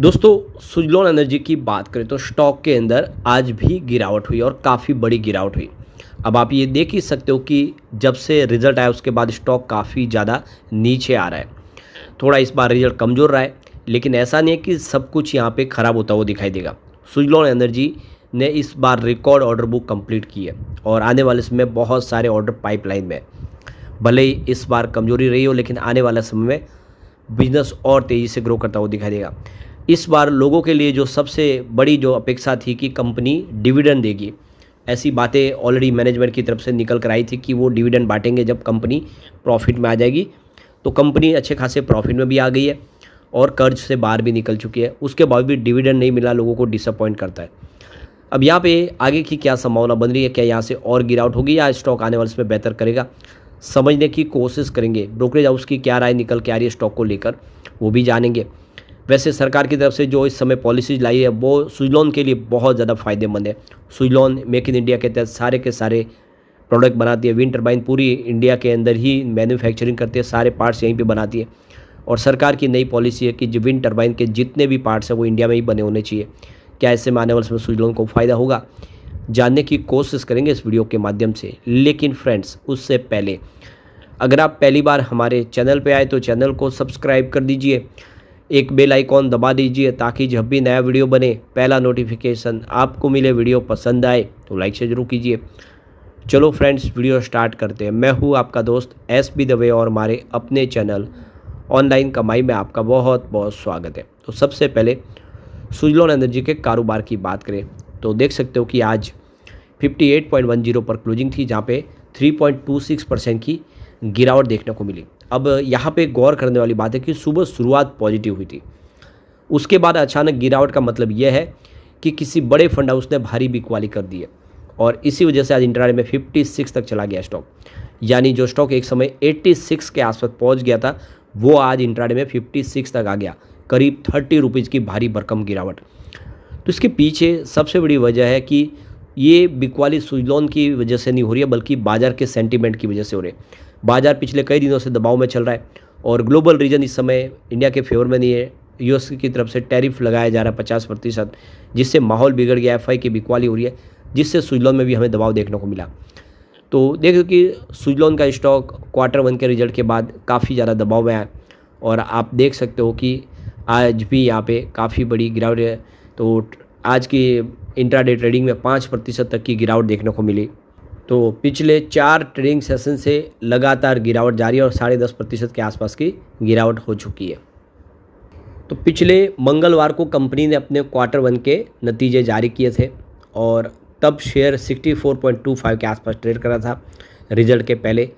दोस्तों सुजलॉन एनर्जी की बात करें तो स्टॉक के अंदर आज भी गिरावट हुई और काफ़ी बड़ी गिरावट हुई। अब आप ये देख ही सकते हो कि जब से रिजल्ट आया उसके बाद स्टॉक काफ़ी ज़्यादा नीचे आ रहा है। थोड़ा इस बार रिजल्ट कमज़ोर रहा है, लेकिन ऐसा नहीं है कि सब कुछ यहाँ पे ख़राब होता हुआ दिखाई देगा। सुजलॉन एनर्जी ने इस बार रिकॉर्ड ऑर्डर बुक कंप्लीट की है और आने वाले समय में बहुत सारे ऑर्डर पाइपलाइन में है। भले ही इस बार कमजोरी रही हो, लेकिन आने वाले समय में बिजनेस और तेज़ी से ग्रो करता हुआ दिखाई देगा। इस बार लोगों के लिए जो सबसे बड़ी जो अपेक्षा थी कि कंपनी डिविडेंड देगी, ऐसी बातें ऑलरेडी मैनेजमेंट की तरफ से निकल कर आई थी कि वो डिविडेंड बांटेंगे जब कंपनी प्रॉफिट में आ जाएगी। तो कंपनी अच्छे खासे प्रॉफिट में भी आ गई है और कर्ज से बाहर भी निकल चुकी है। उसके बाद भी डिविडेंड नहीं मिला, लोगों को डिसअपॉइंट करता है। अब यहाँ पे आगे की क्या संभावना बन रही है, क्या यहाँ से और गिरावट होगी या स्टॉक आने वाले समय बेहतर करेगा, समझने की कोशिश करेंगे। ब्रोकरेज हाउस की क्या राय निकल के आ रही है स्टॉक को लेकर, वो भी जानेंगे। वैसे सरकार की तरफ से जो इस समय पॉलिसीज लाई है वो सुजलॉन के लिए बहुत ज़्यादा फायदेमंद है। सुजलॉन मेक इन इंडिया के तहत सारे के सारे प्रोडक्ट बनाती है। विंड टरबाइन पूरी इंडिया के अंदर ही मैन्युफैक्चरिंग करती है, सारे पार्ट्स यहीं पे बनाती है। और सरकार की नई पॉलिसी है कि जो विंड टरबाइन के जितने भी पार्ट्स हैं वो इंडिया में ही बने होने चाहिए। क्या ऐसे में आने वाले समय सुजलॉन को फ़ायदा होगा, जानने की कोशिश करेंगे इस वीडियो के माध्यम से। लेकिन फ्रेंड्स, उससे पहले अगर आप पहली बार हमारे चैनल पे आए तो चैनल को सब्सक्राइब कर दीजिए, एक बेल आइकॉन दबा दीजिए ताकि जब भी नया वीडियो बने पहला नोटिफिकेशन आपको मिले। वीडियो पसंद आए तो लाइक से जरूर कीजिए। चलो फ्रेंड्स, वीडियो स्टार्ट करते हैं। मैं हूँ आपका दोस्त SB दवे और हमारे अपने चैनल ऑनलाइन कमाई में आपका बहुत बहुत स्वागत है। तो सबसे पहले सुजलॉन एनर्जी के कारोबार की बात करें तो देख सकते हो कि आज 58.10 पर क्लोजिंग थी, जहाँ पे 3.26% की गिरावट देखने को मिली। अब यहाँ पे गौर करने वाली बात है कि सुबह शुरुआत पॉजिटिव हुई थी, उसके बाद अचानक गिरावट का मतलब यह है कि किसी बड़े फंड हाउस ने भारी बिकवाली कर दी है और इसी वजह से आज इंट्राडे में 56 तक चला गया स्टॉक। यानी जो स्टॉक एक समय 86 के आसपास पहुँच गया था वो आज इंट्राडे में 56 तक आ गया, करीब 30 रुपीज़ की भारी भरकम गिरावट। तो इसके पीछे सबसे बड़ी वजह है कि ये बिकवाली सुजलॉन की वजह से नहीं हो रही है, बल्कि बाजार के सेंटीमेंट की वजह से हो रही है। बाजार पिछले कई दिनों से दबाव में चल रहा है और ग्लोबल रीजन इस समय इंडिया के फेवर में नहीं है। US की तरफ से टैरिफ लगाया जा रहा है 50%, जिससे माहौल बिगड़ गया। FI की बिकवाली हो रही है, जिससे सुजलॉन में भी हमें दबाव देखने को मिला। तो देखो कि सुजलॉन का स्टॉक Q1 के रिजल्ट के बाद काफ़ी ज़्यादा दबाव में आया और आप देख सकते हो कि आज भी यहाँ पे काफ़ी बड़ी गिरावट है। तो आज की इंट्राडे ट्रेडिंग में 5% तक की गिरावट देखने को मिली। तो पिछले 4 ट्रेडिंग सेशन से लगातार गिरावट जारी है और 10.5% के आसपास की गिरावट हो चुकी है। तो पिछले मंगलवार को कंपनी ने अपने Q1 के नतीजे जारी किए थे और तब शेयर 64.25 के आसपास ट्रेड कर रहा था रिजल्ट के पहले।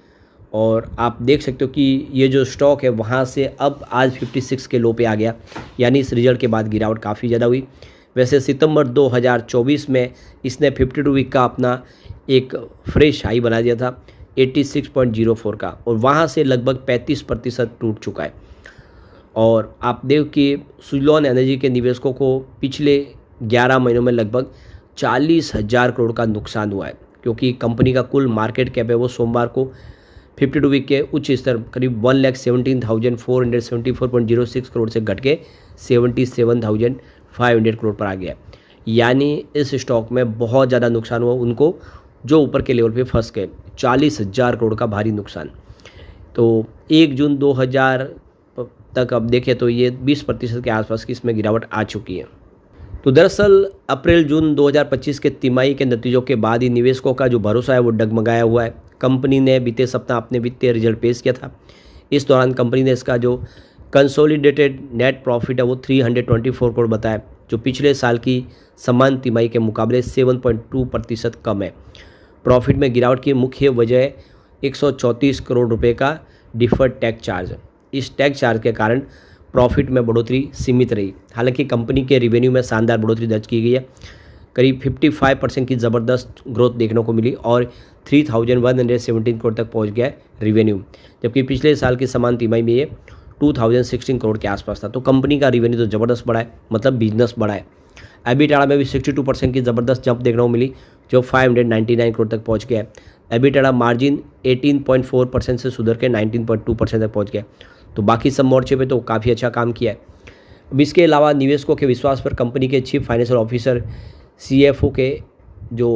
और आप देख सकते हो कि ये जो स्टॉक है वहाँ से अब आज 56 के लो पे आ गया, यानी इस रिजल्ट के बाद गिरावट काफ़ी ज़्यादा हुई। वैसे सितंबर 2024 में इसने 52 वीक का अपना एक फ्रेश हाई बना दिया था 86.04 का, और वहाँ से लगभग 35% टूट चुका है। और आप देखो कि सुजलॉन एनर्जी के निवेशकों को पिछले 11 महीनों में लगभग 40,000 करोड़ का नुकसान हुआ है, क्योंकि कंपनी का कुल मार्केट कैप है वो सोमवार को 52 वीक के उच्च स्तर करीब 1,17,474.06 करोड़ से घट के 77,500 करोड़ पर आ गया। यानी इस स्टॉक में बहुत ज़्यादा नुकसान हुआ उनको, जो ऊपर के लेवल पे फंस गए। 40,000 करोड़ का भारी नुकसान। तो 1 जून 2000 तक अब देखें तो ये 20% के आसपास की इसमें गिरावट आ चुकी है। तो दरअसल अप्रैल जून 2025 के तिमाही के नतीजों के बाद ही निवेशकों का जो भरोसा है वो डगमगाया हुआ है। कंपनी ने बीते सप्ताह अपने वित्तीय रिजल्ट पेश किया था। इस दौरान कंपनी ने इसका जो कंसोलिडेटेड नेट प्रॉफिट है वो 324 करोड़ बताया, जो पिछले साल की समान तिमाही के मुकाबले 7.2% कम है। प्रॉफिट में गिरावट की मुख्य वजह 134 करोड़ रुपए का डिफर्ड टैक्स चार्ज। इस टैक्स चार्ज के कारण प्रॉफिट में बढ़ोतरी सीमित रही। हालांकि कंपनी के रिवेन्यू में शानदार बढ़ोतरी दर्ज की गई है, करीब 55% की ज़बरदस्त ग्रोथ देखने को मिली और 3,117 करोड़ तक पहुंच गया है रिवेन्यू, जबकि पिछले साल की समान तिमाही में ये 2,016 करोड़ के आसपास था। तो कंपनी का रिवेन्यू तो ज़बरदस्त बढ़ा है, मतलब बिजनेस बढ़ा है। EBITDA में भी 62% की ज़बरदस्त जंप देखने को मिली, जो 599 करोड़ तक पहुंच गया है। EBITDA मार्जिन 18.4% से सुधर के 19.2% तक पहुंच गया। तो बाकी सब मोर्चे पे तो काफ़ी अच्छा काम किया है। अब इसके अलावा निवेशकों के विश्वास पर कंपनी के चीफ फाइनेंशियल ऑफिसर CFO के जो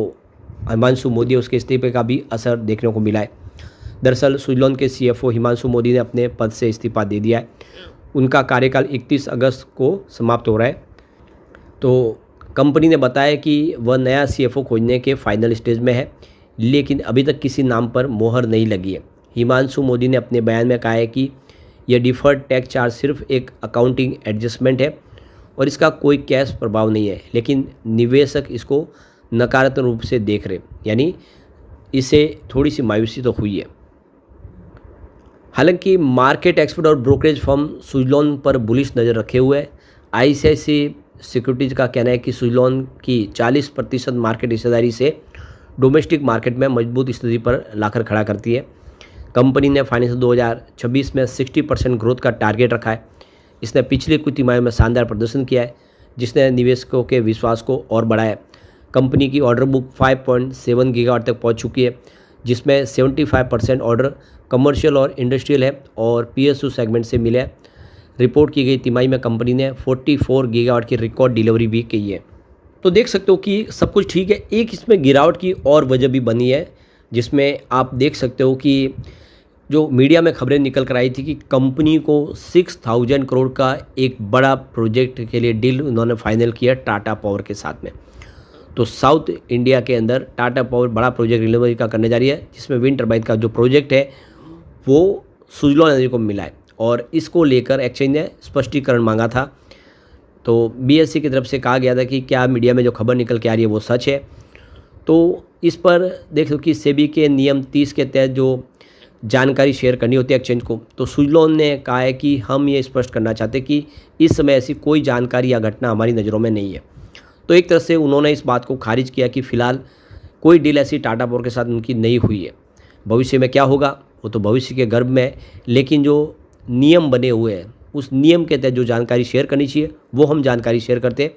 हिमांशु मोदी है उसके इस्तीफे का भी असर देखने को मिला है। दरअसल सुज़लॉन के CFO हिमांशु मोदी ने अपने पद से इस्तीफा दे दिया है। उनका कार्यकाल 31 अगस्त को समाप्त हो रहा है। तो कंपनी ने बताया कि वह नया CFO खोजने के फाइनल स्टेज में है, लेकिन अभी तक किसी नाम पर मोहर नहीं लगी है। हिमांशु मोदी ने अपने बयान में कहा है कि यह डिफर्ड टैक्स चार्ज सिर्फ एक अकाउंटिंग एडजस्टमेंट है और इसका कोई कैश प्रभाव नहीं है, लेकिन निवेशक इसको नकारात्मक रूप से देख रहे, यानी इसे थोड़ी सी मायूसी तो हुई है। हालांकि मार्केट एक्सपर्ट और ब्रोकरेज फर्म सुज़लॉन पर बुलिश नज़र रखे हुए है। ICICI सिक्योरिटीज़ का कहना है कि सुज़लॉन की 40% मार्केट हिस्सेदारी से डोमेस्टिक मार्केट में मजबूत स्थिति पर लाकर खड़ा करती है। कंपनी ने फाइनेंशियल 2026 में 60% ग्रोथ का टारगेट रखा है। इसने पिछले कुछ तिमाही में शानदार प्रदर्शन किया है, जिसने निवेशकों के विश्वास को और बढ़ाया है। कंपनी की ऑर्डर बुक 5.7 गीगावाट तक पहुंच चुकी है, जिसमें 75% ऑर्डर कमर्शियल और इंडस्ट्रियल है और PSU सेगमेंट से मिले हैं। रिपोर्ट की गई तिमाही में कंपनी ने 44 गीगावाट की रिकॉर्ड डिलीवरी भी की है। तो देख सकते हो कि सब कुछ ठीक है। एक इसमें गिरावट की और वजह भी बनी है, जिसमें आप देख सकते हो कि जो मीडिया में खबरें निकल कर आई थी कि कंपनी को 6000 करोड़ का एक बड़ा प्रोजेक्ट के लिए डील उन्होंने फाइनल किया टाटा पावर के साथ में। तो साउथ इंडिया के अंदर टाटा पावर बड़ा प्रोजेक्ट डिलीवरी का करने जा रही है, जिसमें विंड टरबाइन का जो प्रोजेक्ट है वो सुज़लॉन एनर्जी को मिला है और इसको लेकर एक्सचेंज ने स्पष्टीकरण मांगा था। तो BSE की तरफ से कहा गया था कि क्या मीडिया में जो खबर निकल के आ रही है वो सच है। तो इस पर देख लो कि सेबी के नियम 30 के तहत जो जानकारी शेयर करनी होती है एक्सचेंज को, तो सुज़लॉन ने कहा है कि हम ये स्पष्ट करना चाहते हैं कि इस समय ऐसी कोई जानकारी या घटना हमारी नज़रों में नहीं है। तो एक तरह से उन्होंने इस बात को खारिज किया कि फ़िलहाल कोई डील ऐसी टाटा पावर के साथ उनकी नहीं हुई है। भविष्य में क्या होगा वो तो भविष्य के गर्भ में है, लेकिन जो नियम बने हुए हैं उस नियम के तहत जो जानकारी शेयर करनी चाहिए वो हम जानकारी शेयर करते हैं,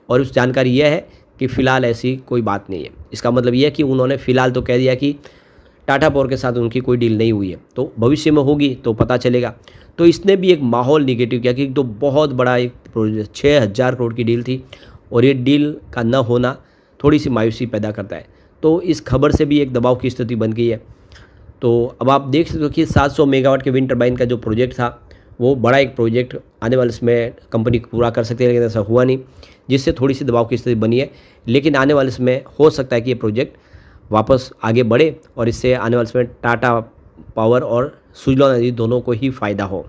और उस जानकारी यह है कि फ़िलहाल ऐसी कोई बात नहीं है। इसका मतलब यह है कि उन्होंने फ़िलहाल तो कह दिया कि टाटा पावर के साथ उनकी कोई डील नहीं हुई है, तो भविष्य में होगी तो पता चलेगा। तो इसने भी एक माहौल निगेटिव किया कि तो बहुत बड़ा एक प्रोजेक्ट 6000 करोड़ की डील थी और ये डील का न होना थोड़ी सी मायूसी पैदा करता है। तो इस खबर से भी एक दबाव की स्थिति बन गई है। तो अब आप देख सकते हो कि 700 मेगावाट के विंड टरबाइन का जो प्रोजेक्ट था वो बड़ा एक प्रोजेक्ट आने वाले समय कंपनी पूरा कर सकती है, लेकिन ऐसा हुआ नहीं, जिससे थोड़ी सी दबाव की स्थिति बनी है। लेकिन आने वाले समय हो सकता है कि ये प्रोजेक्ट वापस आगे बढ़े और इससे आने वाले समय टाटा पावर और सुज़लॉन एनर्जी दोनों को ही फ़ायदा हो।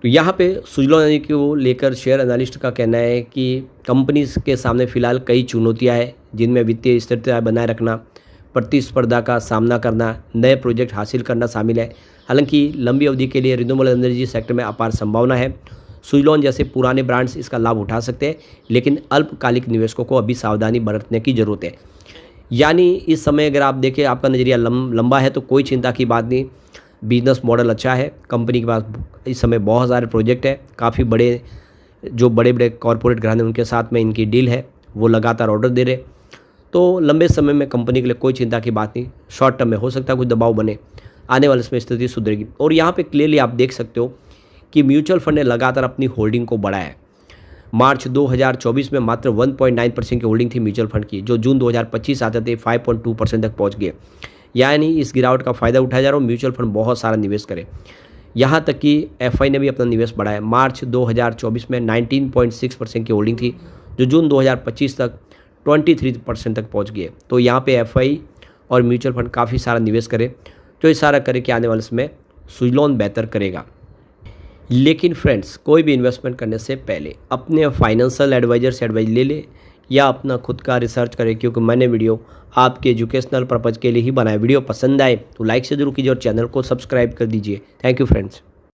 तो यहाँ पे सुज़लॉन एनर्जी को लेकर शेयर एनालिस्ट का कहना है कि कंपनी के सामने फ़िलहाल कई चुनौतियाँ हैं, जिनमें वित्तीय स्थिरता बनाए रखना, प्रतिस्पर्धा का सामना करना, नए प्रोजेक्ट हासिल करना शामिल है। हालांकि लंबी अवधि के लिए रिन्यूएबल एनर्जी सेक्टर में अपार संभावना है। सुज़लॉन जैसे पुराने ब्रांड्स इसका लाभ उठा सकते हैं, लेकिन अल्पकालिक निवेशकों को अभी सावधानी बरतने की ज़रूरत है। यानी इस समय अगर आप देखें आपका नज़रिया लंबा है तो कोई चिंता की बात नहीं, बिजनेस मॉडल अच्छा है। कंपनी के पास इस समय बहुत सारे प्रोजेक्ट है, काफ़ी बड़े जो बड़े बड़े कॉरपोरेट घराने उनके साथ में इनकी डील है, वो लगातार ऑर्डर दे रहे। तो लंबे समय में कंपनी के लिए कोई चिंता की बात नहीं। शॉर्ट टर्म में हो सकता है कुछ दबाव बने, आने वाले समय स्थिति सुधरेगी। और यहाँ पे क्लियरली आप देख सकते हो कि म्यूचुअल फंड ने लगातार अपनी होल्डिंग को बढ़ाया है। मार्च 2024 में मात्र 1.9% की होल्डिंग थी म्यूचुअल फंड की, जो जून 2025 आते थे 5.2% तक पहुँच गए। यानी इस गिरावट का फ़ायदा उठाया जा रहा है और म्यूचुअल फंड बहुत सारा निवेश करे। यहाँ तक कि FI ने भी अपना निवेश बढ़ाया। मार्च 2024 में 19.6% की होल्डिंग थी, जो जून 2025 तक 23% तक पहुँच गए। तो यहाँ पे FI और म्यूचुअल फंड काफ़ी सारा निवेश करे, जो इशारा करे कि आने वाले समय सुज़लॉन बेहतर करेगा। लेकिन फ्रेंड्स, कोई भी इन्वेस्टमेंट करने से पहले अपने फाइनेंशियल एडवाइज़र से एडवाइस ले ले या अपना खुद का रिसर्च करें, क्योंकि मैंने वीडियो आपके एजुकेशनल पर्पज़ के लिए ही बनाया। वीडियो पसंद आए तो लाइक से जरूर कीजिए और चैनल को सब्सक्राइब कर दीजिए। Thank you friends.